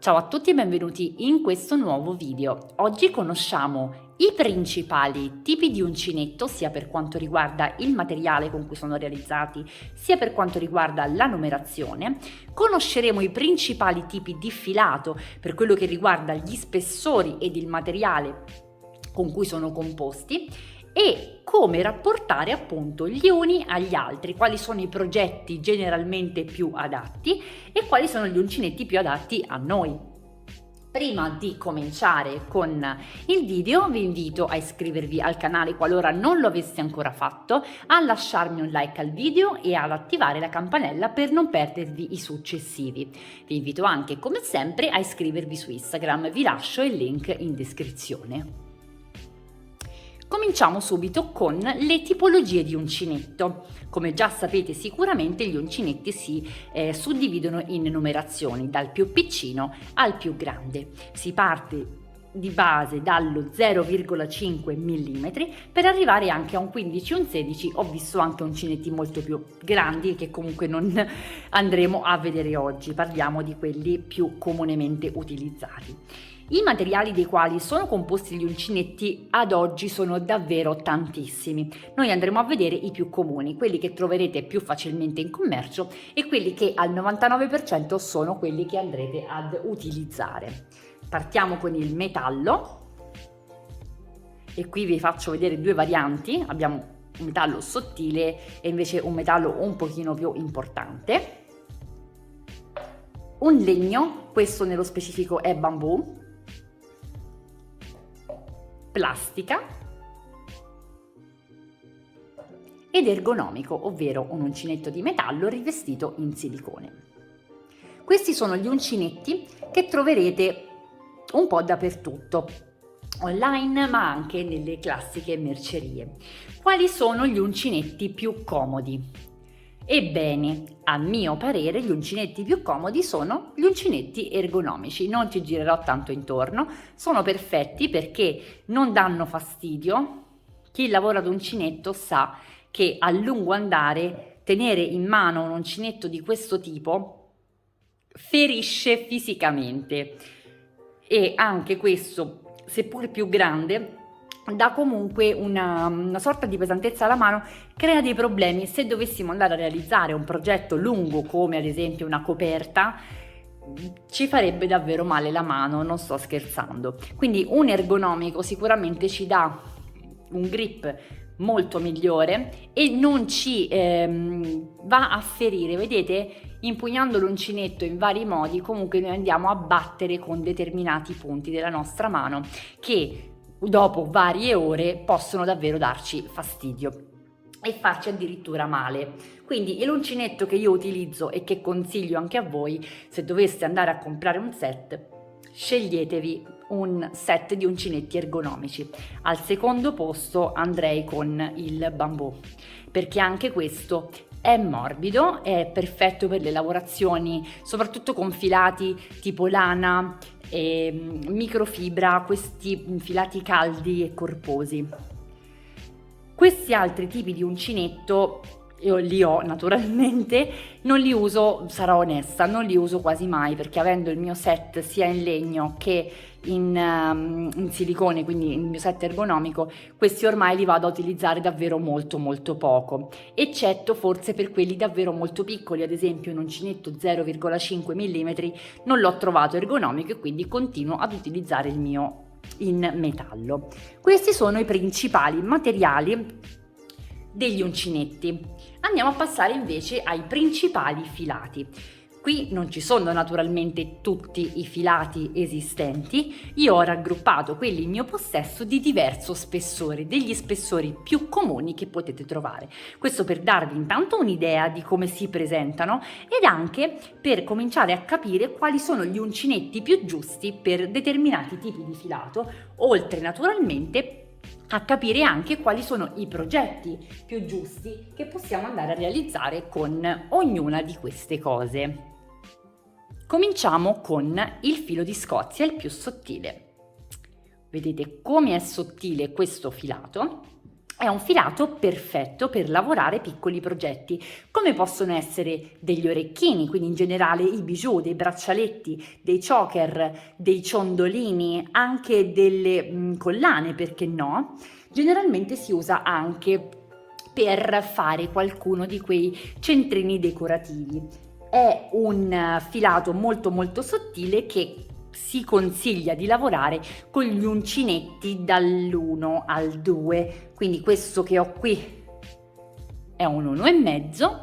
Ciao a tutti e benvenuti in questo nuovo video. Oggi conosciamo i principali tipi di uncinetto, sia per quanto riguarda il materiale con cui sono realizzati, sia per quanto riguarda la numerazione. Conosceremo i principali tipi di filato per quello che riguarda gli spessori ed il materiale con cui sono composti e come rapportare appunto gli uni agli altri, quali sono i progetti generalmente più adatti e quali sono gli uncinetti più adatti a noi. Prima di cominciare con il video vi invito a iscrivervi al canale qualora non lo aveste ancora fatto, a lasciarmi un like al video e ad attivare la campanella per non perdervi i successivi. Vi invito anche come sempre a iscrivervi su Instagram, vi lascio il link in descrizione. Cominciamo subito con le tipologie di uncinetto. Come già sapete sicuramente gli uncinetti si suddividono in numerazioni, dal più piccino al più grande. Si parte di base dallo 0,5 mm per arrivare anche a un 15 un 16. Ho visto anche uncinetti molto più grandi che comunque non andremo a vedere oggi, parliamo di quelli più comunemente utilizzati. I materiali dei quali sono composti gli uncinetti ad oggi sono davvero tantissimi. Noi andremo a vedere i più comuni, quelli che troverete più facilmente in commercio e quelli che al 99% sono quelli che andrete ad utilizzare. Partiamo con il metallo e qui vi faccio vedere due varianti. Abbiamo un metallo sottile e invece un metallo un pochino più importante. Un legno, questo nello specifico è bambù, plastica ed ergonomico, ovvero un uncinetto di metallo rivestito in silicone. Questi sono gli uncinetti che troverete un po' dappertutto, online ma anche nelle classiche mercerie. Quali sono gli uncinetti più comodi? Ebbene, a mio parere gli uncinetti più comodi sono gli uncinetti ergonomici, non ci girerò tanto intorno, sono perfetti perché non danno fastidio. Chi lavora ad uncinetto sa che a lungo andare tenere in mano un uncinetto di questo tipo ferisce fisicamente e anche questo, seppur più grande, dà comunque una sorta di pesantezza alla mano, crea dei problemi se dovessimo andare a realizzare un progetto lungo come ad esempio una coperta. Ci farebbe davvero male la mano, non sto scherzando. Quindi un ergonomico sicuramente ci dà un grip molto migliore e non ci va a ferire. Vedete, impugnando l'uncinetto in vari modi comunque noi andiamo a battere con determinati punti della nostra mano che dopo varie ore possono davvero darci fastidio e farci addirittura male. Quindi l'uncinetto che io utilizzo e che consiglio anche a voi, se doveste andare a comprare un set, sceglietevi un set di uncinetti ergonomici. Al secondo posto andrei con il bambù, perché anche questo è morbido, è perfetto per le lavorazioni, soprattutto con filati tipo lana, microfibra, questi filati caldi e corposi. Questi altri tipi di uncinetto io li ho naturalmente, non li uso, sarò onesta, non li uso quasi mai perché avendo il mio set sia in legno che in silicone, quindi il mio set ergonomico, questi ormai li vado a utilizzare davvero molto poco, eccetto forse per quelli davvero molto piccoli, ad esempio un uncinetto 0,5 mm non l'ho trovato ergonomico e quindi continuo ad utilizzare il mio in metallo. Questi sono i principali materiali degli uncinetti. Andiamo a passare invece ai principali filati. Qui non ci sono naturalmente tutti i filati esistenti, io ho raggruppato quelli in mio possesso di diverso spessore, degli spessori più comuni che potete trovare. Questo per darvi intanto un'idea di come si presentano ed anche per cominciare a capire quali sono gli uncinetti più giusti per determinati tipi di filato, oltre naturalmente a capire anche quali sono i progetti più giusti che possiamo andare a realizzare con ognuna di queste cose. Cominciamo con il filo di Scozia, il più sottile. Vedete come è sottile questo filato? È un filato perfetto per lavorare piccoli progetti, come possono essere degli orecchini, quindi in generale i bijou, dei braccialetti, dei choker, dei ciondolini, anche delle collane, perché no? Generalmente si usa anche per fare qualcuno di quei centrini decorativi. È un filato molto molto sottile che si consiglia di lavorare con gli uncinetti dall'1 al 2, quindi questo che ho qui è un 1,5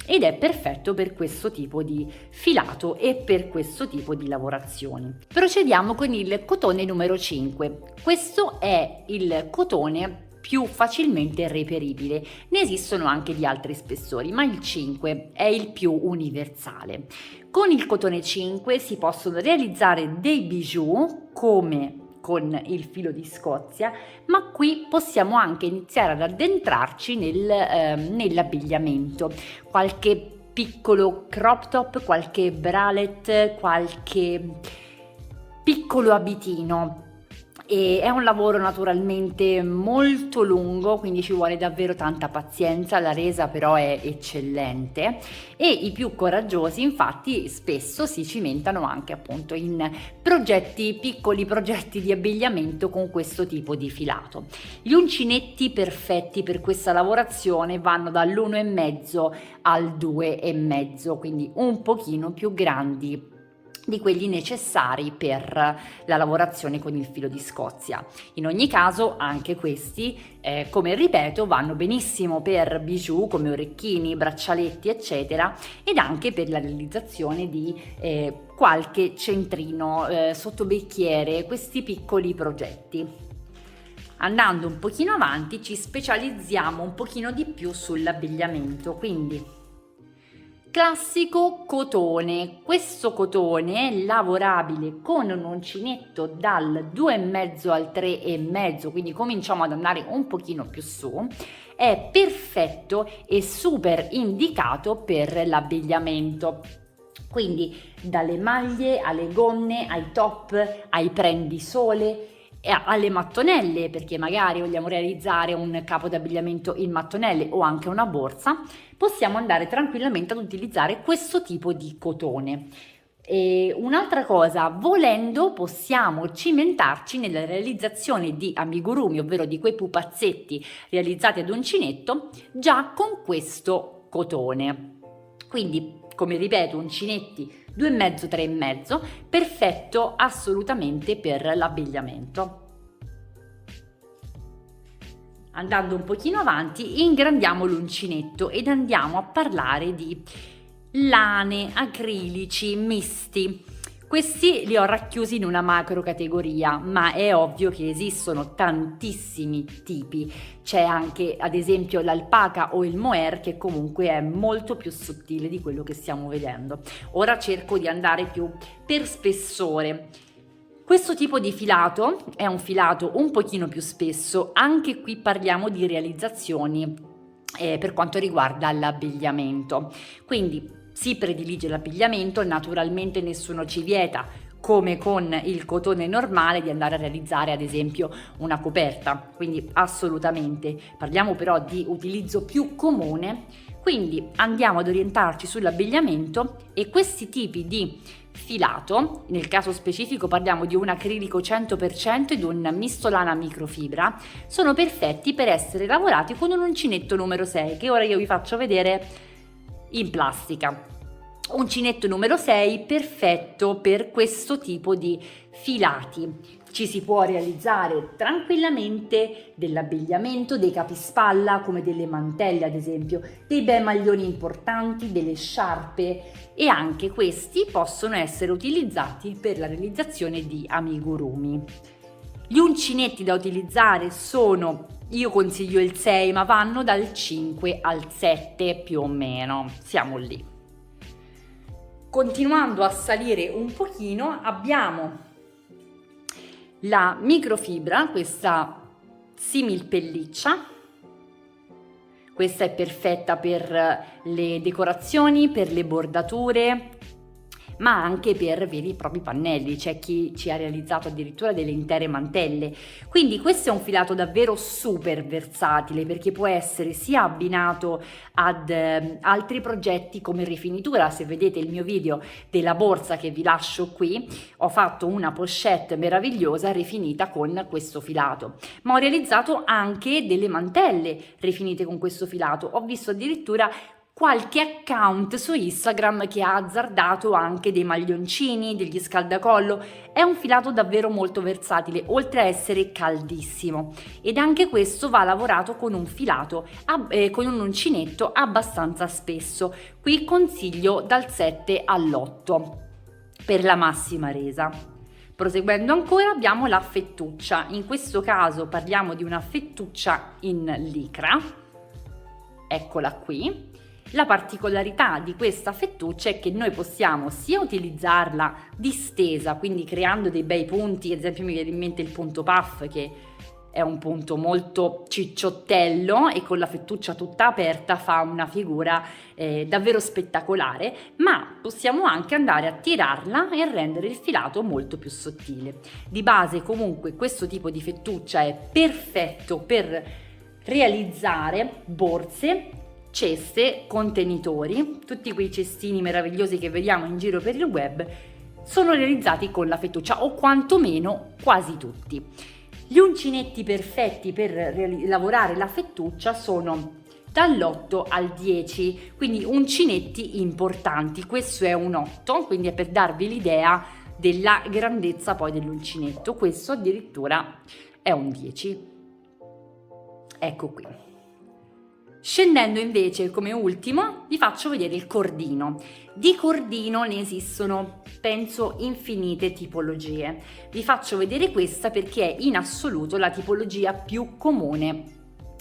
ed è perfetto per questo tipo di filato e per questo tipo di lavorazioni. Procediamo con il cotone numero 5. Questo è il cotone più facilmente reperibile. Ne esistono anche di altri spessori, ma il 5 è il più universale. Con il cotone 5 si possono realizzare dei bijou come con il filo di Scozia, ma qui possiamo anche iniziare ad addentrarci nell'abbigliamento. Qualche piccolo crop top, qualche bralette, qualche piccolo abitino. E è un lavoro naturalmente molto lungo, quindi ci vuole davvero tanta pazienza, la resa però è eccellente e i più coraggiosi infatti spesso si cimentano anche appunto in piccoli progetti di abbigliamento con questo tipo di filato. Gli uncinetti perfetti per questa lavorazione vanno dall'1,5 al 2,5, quindi un pochino più grandi di quelli necessari per la lavorazione con il filo di Scozia. In ogni caso anche questi, come ripeto, vanno benissimo per bijou come orecchini, braccialetti eccetera, ed anche per la realizzazione di qualche centrino, sottobicchiere, questi piccoli progetti. Andando un pochino avanti ci specializziamo un pochino di più sull'abbigliamento, quindi classico cotone. Questo cotone è lavorabile con un uncinetto dal 2,5 al 3,5, quindi cominciamo ad andare un pochino più su. È perfetto e super indicato per l'abbigliamento. Quindi dalle maglie alle gonne, ai top, ai prendisole, alle mattonelle, perché magari vogliamo realizzare un capo d'abbigliamento in mattonelle o anche una borsa, possiamo andare tranquillamente ad utilizzare questo tipo di cotone. E un'altra cosa, volendo possiamo cimentarci nella realizzazione di amigurumi, ovvero di quei pupazzetti realizzati ad uncinetto, già con questo cotone. Quindi, come ripeto, uncinetti 2,5, 3,5, perfetto assolutamente per l'abbigliamento. Andando un pochino avanti, ingrandiamo l'uncinetto ed andiamo a parlare di lane, acrilici, misti. Questi li ho racchiusi in una macro categoria, ma è ovvio che esistono tantissimi tipi. C'è anche ad esempio l'alpaca o il mohair, che comunque è molto più sottile di quello che stiamo vedendo. Ora cerco di andare più per spessore. Questo tipo di filato è un filato un pochino più spesso, anche qui parliamo di realizzazioni per quanto riguarda l'abbigliamento. Quindi si predilige l'abbigliamento, naturalmente nessuno ci vieta, come con il cotone normale, di andare a realizzare ad esempio una coperta, quindi assolutamente. Parliamo però di utilizzo più comune, quindi andiamo ad orientarci sull'abbigliamento e questi tipi di filato, nel caso specifico parliamo di un acrilico 100% ed un misto lana microfibra, sono perfetti per essere lavorati con un uncinetto numero 6 che ora io vi faccio vedere in plastica. Uncinetto numero 6 perfetto per questo tipo di filati. Ci si può realizzare tranquillamente dell'abbigliamento, dei capispalla come delle mantelle ad esempio, dei bei maglioni importanti, delle sciarpe, e anche questi possono essere utilizzati per la realizzazione di amigurumi. Gli uncinetti da utilizzare sono, io consiglio il 6, ma vanno dal 5 al 7 più o meno, siamo lì. Continuando a salire un pochino abbiamo la microfibra, questa simil pelliccia. Questa è perfetta per le decorazioni, per le bordature, ma anche per veri e propri pannelli. C'è chi ci ha realizzato addirittura delle intere mantelle. Quindi questo è un filato davvero super versatile, perché può essere sia abbinato ad altri progetti come rifinitura. Se vedete il mio video della borsa che vi lascio qui, ho fatto una pochette meravigliosa rifinita con questo filato, ma ho realizzato anche delle mantelle rifinite con questo filato. Ho visto addirittura qualche account su Instagram che ha azzardato anche dei maglioncini, degli scaldacollo. È un filato davvero molto versatile, oltre a essere caldissimo, ed anche questo va lavorato con un filato, con un uncinetto abbastanza spesso. Qui consiglio dal 7 all'8 per la massima resa. Proseguendo ancora abbiamo la fettuccia. In questo caso parliamo di una fettuccia in licra, eccola qui. La particolarità di questa fettuccia è che noi possiamo sia utilizzarla distesa, quindi creando dei bei punti, ad esempio mi viene in mente il punto puff, che è un punto molto cicciottello e con la fettuccia tutta aperta fa una figura davvero spettacolare, ma possiamo anche andare a tirarla e a rendere il filato molto più sottile. Di base comunque questo tipo di fettuccia è perfetto per realizzare borse, ceste, contenitori. Tutti quei cestini meravigliosi che vediamo in giro per il web sono realizzati con la fettuccia, o quantomeno quasi tutti. Gli uncinetti perfetti per lavorare la fettuccia sono dall'8 al 10, quindi uncinetti importanti. Questo è un 8, quindi è per darvi l'idea della grandezza poi dell'uncinetto. Questo addirittura è un 10. Ecco qui. Scendendo invece come ultimo vi faccio vedere il cordino. Di cordino ne esistono, penso, infinite tipologie. Vi faccio vedere questa perché è in assoluto la tipologia più comune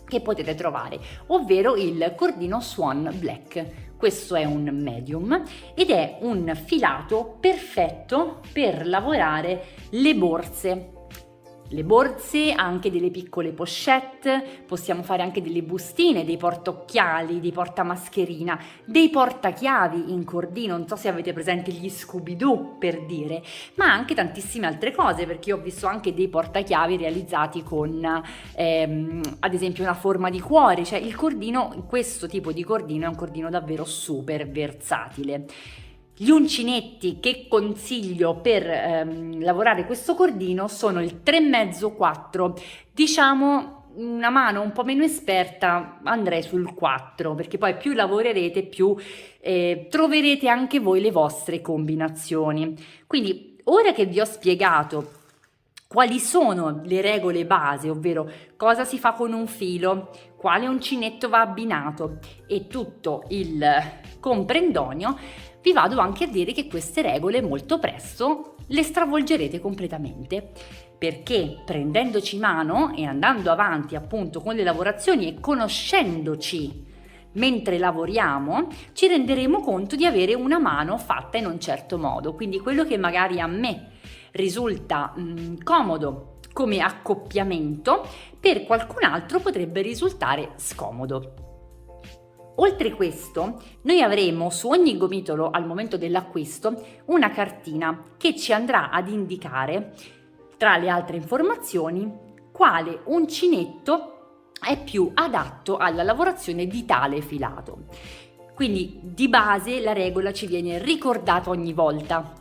che potete trovare, ovvero il cordino Swan Black. Questo è un medium ed è un filato perfetto per lavorare le borse. Le borse, anche delle piccole pochette, possiamo fare anche delle bustine, dei portaocchiali, dei portamascherina, dei portachiavi in cordino, non so se avete presente gli Scooby-Doo per dire, ma anche tantissime altre cose, perché io ho visto anche dei portachiavi realizzati con ad esempio una forma di cuore. Cioè il cordino, questo tipo di cordino è un cordino davvero super versatile. Gli uncinetti che consiglio per lavorare questo cordino sono il 3,5-4, diciamo una mano un po' meno esperta andrei sul 4, perché poi più lavorerete più troverete anche voi le vostre combinazioni. Quindi ora che vi ho spiegato quali sono le regole base, ovvero cosa si fa con un filo, quale uncinetto va abbinato e tutto il comprendonio, vi vado anche a dire che queste regole molto presto le stravolgerete completamente, perché prendendoci mano e andando avanti appunto con le lavorazioni e conoscendoci mentre lavoriamo, ci renderemo conto di avere una mano fatta in un certo modo. Quindi quello che magari a me risulta comodo come accoppiamento, per qualcun altro potrebbe risultare scomodo. Oltre questo, noi avremo su ogni gomitolo al momento dell'acquisto una cartina che ci andrà ad indicare, tra le altre informazioni, quale uncinetto è più adatto alla lavorazione di tale filato. Quindi di base la regola ci viene ricordata ogni volta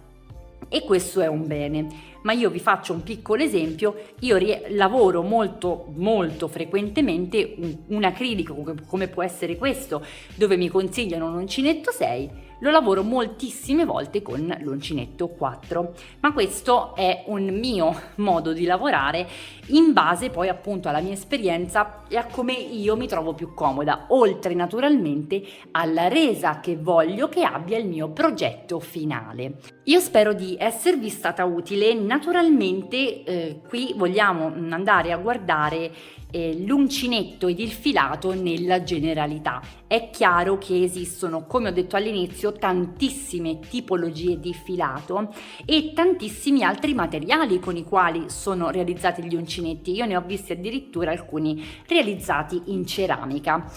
e questo è un bene. Ma io vi faccio un piccolo esempio. Io lavoro molto frequentemente un acrilico come può essere questo, dove mi consigliano un uncinetto 6, lo lavoro moltissime volte con l'uncinetto 4, ma questo è un mio modo di lavorare in base poi appunto alla mia esperienza e a come io mi trovo più comoda, oltre naturalmente alla resa che voglio che abbia il mio progetto finale. Io spero di esservi stata utile. Naturalmente qui vogliamo andare a guardare l'uncinetto ed il filato nella generalità. È chiaro che esistono, come ho detto all'inizio, tantissime tipologie di filato e tantissimi altri materiali con i quali sono realizzati gli uncinetti. Io ne ho visti addirittura alcuni realizzati in ceramica.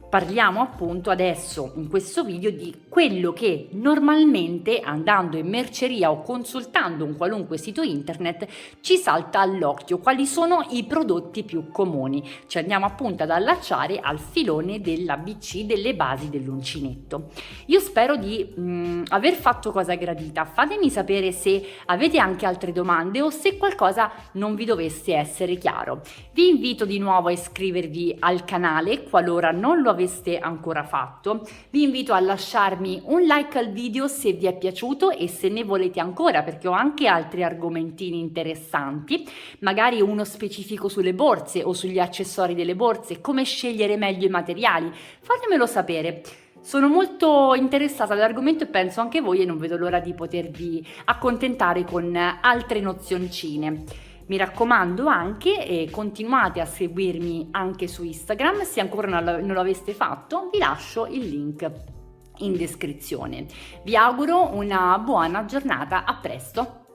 Parliamo appunto adesso in questo video di quello che normalmente andando in merceria o consultando un qualunque sito internet ci salta all'occhio, quali sono i prodotti più comuni. Ci andiamo appunto ad allacciare al filone dell'ABC, delle basi dell'uncinetto. Io spero di aver fatto cosa gradita. Fatemi sapere se avete anche altre domande o se qualcosa non vi dovesse essere chiaro. Vi invito di nuovo a iscrivervi al canale qualora non lo aveste ancora fatto. Vi invito a lasciarmi un like al video se vi è piaciuto e se ne volete ancora, perché ho anche altri argomentini interessanti, magari uno specifico sulle borse o sugli accessori delle borse, come scegliere meglio i materiali. Fatemelo sapere. Sono molto interessata all'argomento e penso anche voi, e non vedo l'ora di potervi accontentare con altre nozioncine. Mi raccomando anche, continuate a seguirmi anche su Instagram, se ancora non lo aveste fatto vi lascio il link in descrizione. Vi auguro una buona giornata, a presto!